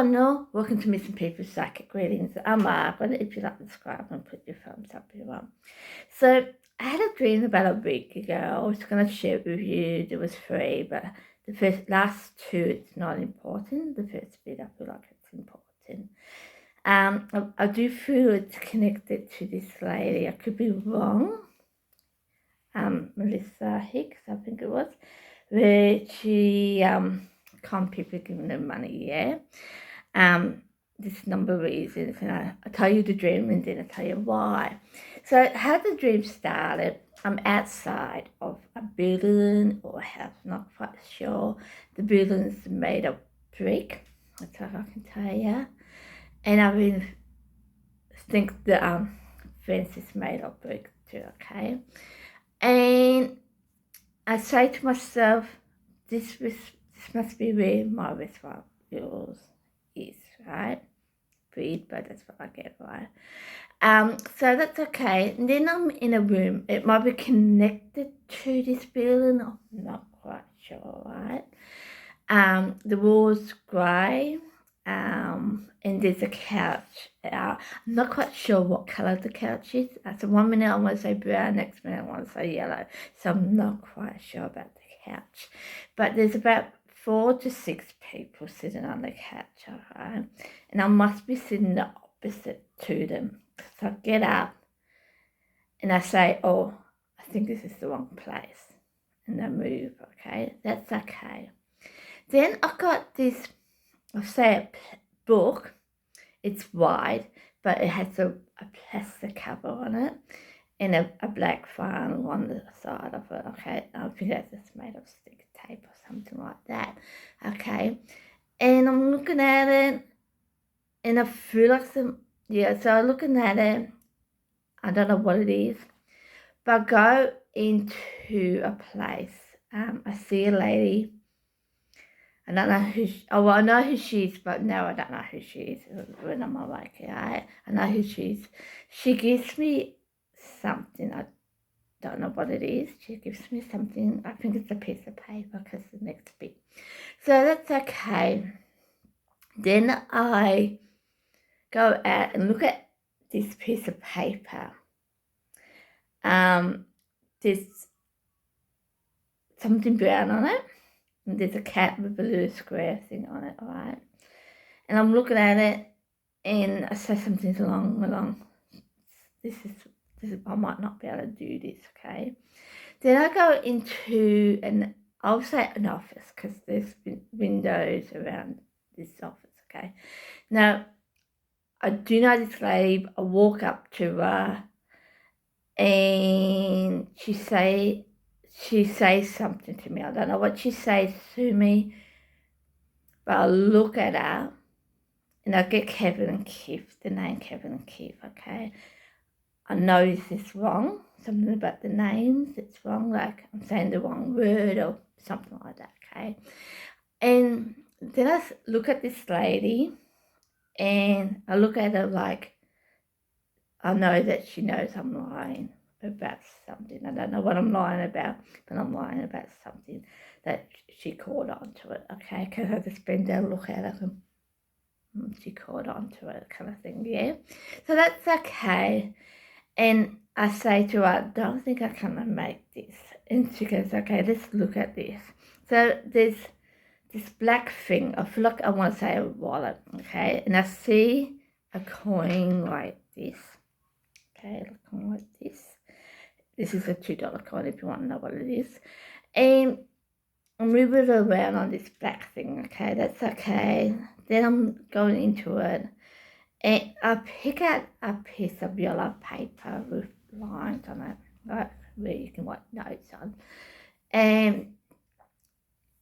no, welcome to Missing People Psychic Readings. I'm Margaret. If you like, subscribe and put your thumbs up if you want. So I had a dream about a week ago. I was going to share it with you. It was free, but the last two, it's not important. The first bit, I feel like it's important. I do feel it's connected to this lady. I could be wrong. Melissa Hicks, I think it was, where she con people giving them money, yeah. This number of reasons, and I tell you the dream and then I tell you why. So how the dream started, I'm outside of a building or a house, not quite sure. The building's made of brick, that's all I can tell you. And I really think the fence is made of brick too, okay? And I say to myself, this must be where my restaurant yours is, right? Breed, but that's what I get, right? So that's okay. And then I'm in a room. It might be connected to this building. I'm not quite sure, right? The wall's grey. And there's a couch. I'm not quite sure what colour the couch is. So 1 minute I want to say brown, next minute I want to say yellow. So I'm not quite sure about the couch. But there's about 4 to 6 people sitting on the couch, alright? And I must be sitting the opposite to them. So I get up and I say, oh, I think this is the wrong place. And I move, okay? That's okay. Then I got this, I'll say a book. It's white, but it has a plastic cover on it and a black vinyl on the side of it, okay? I think that's just made of stick tape or something like that, okay? And I'm looking at it and I feel like so I'm looking at it, I don't know what it is, but I go into a place, I see a lady. I don't know who I know who she is, but no, I don't know who she is when I'm awake, right? I know who she is. She gives me something, I don't know what it is. She gives me something, I think it's a piece of paper because the next bit. So that's okay. Then I go out and look at this piece of paper. There's something brown on it. And there's a cat with a little square thing on it, alright? And I'm looking at it and I say something along. This is, I might not be able to do this, okay? Then I go into I'll say an office because there's windows around this office, okay? Now, I do know this lady. I walk up to her and she says something to me. I don't know what she says to me, but I look at her and I get Kevin and Keith, the name Kevin and Keith, okay? I know is this wrong? Something about the names, it's wrong, like I'm saying the wrong word or something like that, okay? And then I look at this lady and I look at her like, I know that she knows I'm lying about something. I don't know what I'm lying about, but I'm lying about something that she caught on to it, okay? Because I just bend down, look at her and she caught on to it kind of thing, yeah? So that's okay. And I say to her, I don't think I can make this. And she goes, okay, let's look at this. So there's this black thing. I feel like I want to say a wallet, okay? And I see a coin like this. Okay, looking like this. This is a $2 coin if you want to know what it is. And I'm moving it around on this black thing, okay? That's okay. Then I'm going into it. And I pick out a piece of yellow paper with lines on it, right, where you can write notes on. And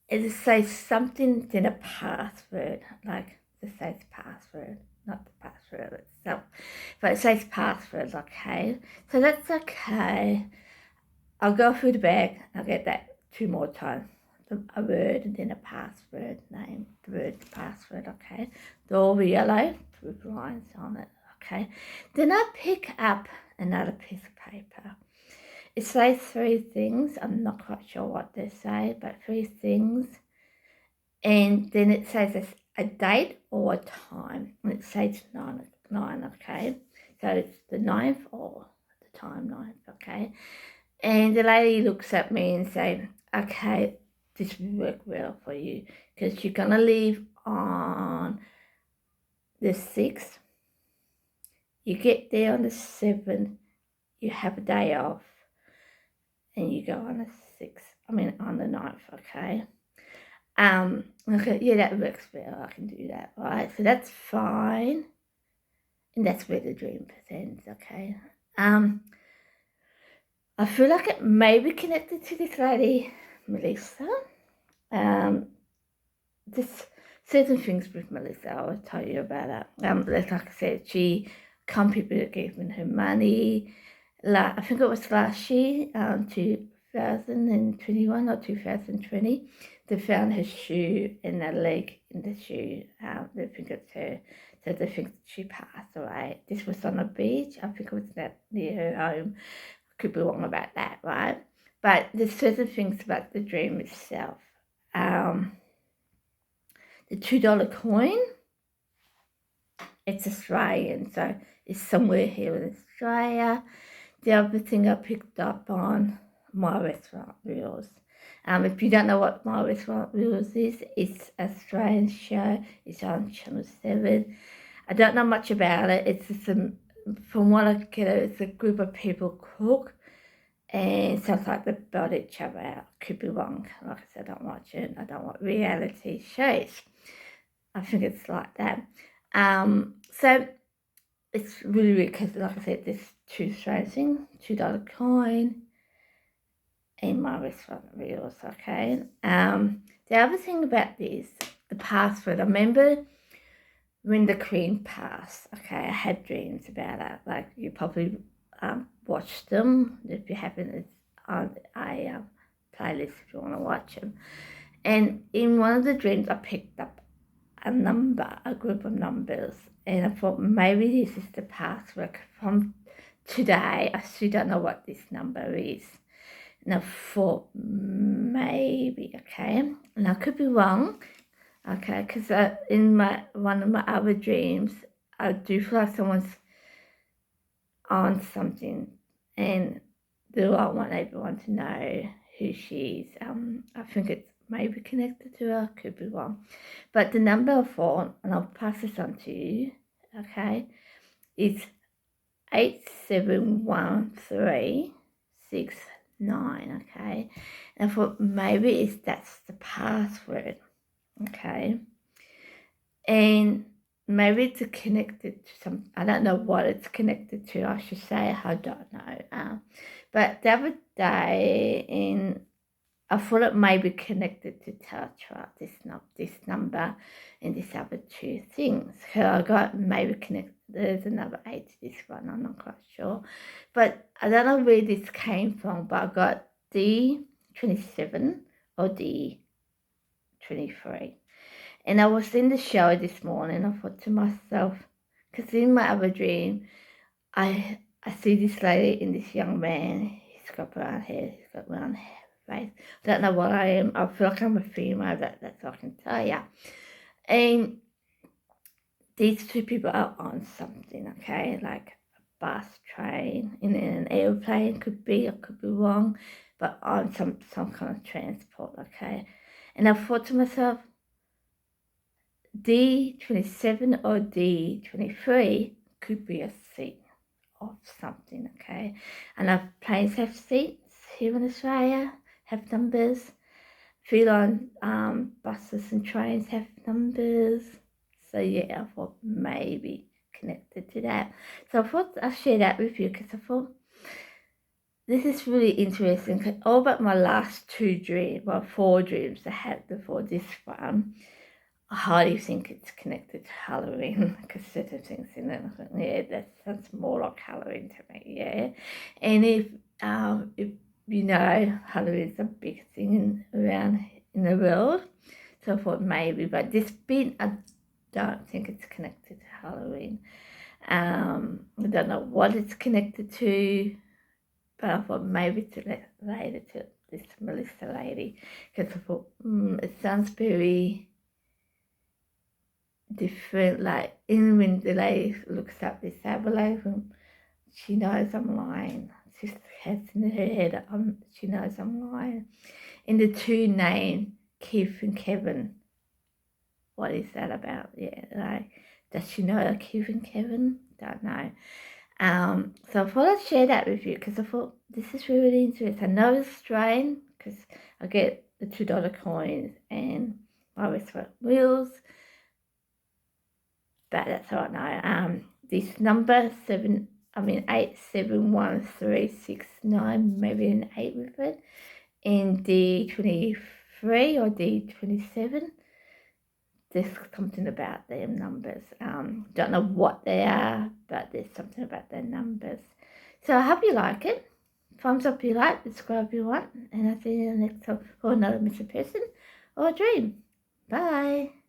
it says something, then a password, like it says password, not the password itself, but it says password, okay? So that's okay. I'll go through the bag, I'll get that 2 more times. A word and then a password name, the word, the password, okay? They're all yellow with lines on it, okay? Then I pick up another piece of paper. It says 3 things. I'm not quite sure what they say, but 3 things. And then it says a date or a time. And it says 9, okay? So it's the 9th or the time 9th, okay? And the lady looks at me and say, okay, this will work well for you because you're going to leave on the 6th. You get there on the 7th, you have a day off, and you go on the 6th, on the 9th, okay? Okay, yeah, that works well, I can do that, right? So that's fine, and that's where the dream ends, okay? I feel like it may be connected to this lady, Melissa. Just certain things with Melissa, I'll tell you about it. Like I said, people giving her money. I think it was last year, 2021 or 2020. They found her shoe and a leg in the shoe. They think it's her, so they think she passed away. This was on a beach. I think it was near her home. I could be wrong about that, right? But there's certain things about the dream itself. The $2 coin, it's Australian, so it's somewhere here in Australia. The other thing I picked up on My Restaurant Rules. If you don't know what My Restaurant Rules is, it's an Australian show. It's on Channel 7. I don't know much about it. It's just from what I get, it's a group of people cook, and it sounds like they build each other out. Could be wrong. Like I said, I don't watch it. I don't watch reality shows. I think it's like that. So it's really weird because, like I said, there's two strange things, $2 coin, and My Restaurant Rules, okay? The other thing about this, the password, I remember when the Queen passed, okay, I had dreams about it. Like, you probably watched them. If you haven't, it's on a playlist if you want to watch them. And in one of the dreams, I picked up a group of numbers, and I thought maybe this is the password from today. I still don't know what this number is. And I thought maybe, okay, and I could be wrong, okay, because in one of my other dreams, I do feel like someone's on something, and I want everyone to know who she is. I think it's maybe connected to her, could be wrong. But the number 4, and I'll pass this on to you, okay, is 871369, okay? And I thought maybe that's the password, okay? And maybe it's connected to some, I don't know what it's connected to, I should say, I don't know. But the other day, I thought it may be connected to Telstra, this number and this other two things. So I got maybe connected, there's another 8 to this one, I'm not quite sure. But I don't know where this came from, but I got D27 or D23. And I was in the shower this morning, I thought to myself, because in my other dream, I see this lady and this young man, he's got brown hair, he's got brown hair. Face. I don't know what I am. I feel like I'm a female, that's all I can tell you. And these two people are on something, okay, like a bus, train, in an airplane, could be, I could be wrong, but on some kind of transport, okay. And I thought to myself, D27 or D23 could be a seat of something, okay. And our planes have seats here in Australia, have numbers. Feel on buses and trains have numbers. So yeah, I thought maybe connected to that. So I thought I'll share that with you because I thought this is really interesting. All but my last 4 dreams I had before this one, I hardly think it's connected to Halloween because certain things in it, I think, yeah, that sounds more like Halloween to me, yeah. And if you know, Halloween is a big thing around in the world, so I thought maybe, but this bit, I don't think it's connected to Halloween. I don't know what it's connected to, but I thought maybe it's related to this Melissa lady, because I thought, it sounds very different, like, even when the lady looks up this tableau, she knows I'm lying. She has in her head, she knows I'm lying. In the two names, Keith and Kevin, what is that about? Yeah, like, does she know Keith and Kevin? Don't know. So I thought I'd share that with you because I thought this is really interesting. I know it's Australian because I get the $2 coins and my restaurant wheels, but that's all I know. This number 871369, maybe an 8 with it, in D23 or D27. There's something about them numbers. Don't know what they are, but there's something about their numbers. So I hope you like it. Thumbs up if you like, subscribe if you want, and I'll see you next time for another missing person or a dream. Bye.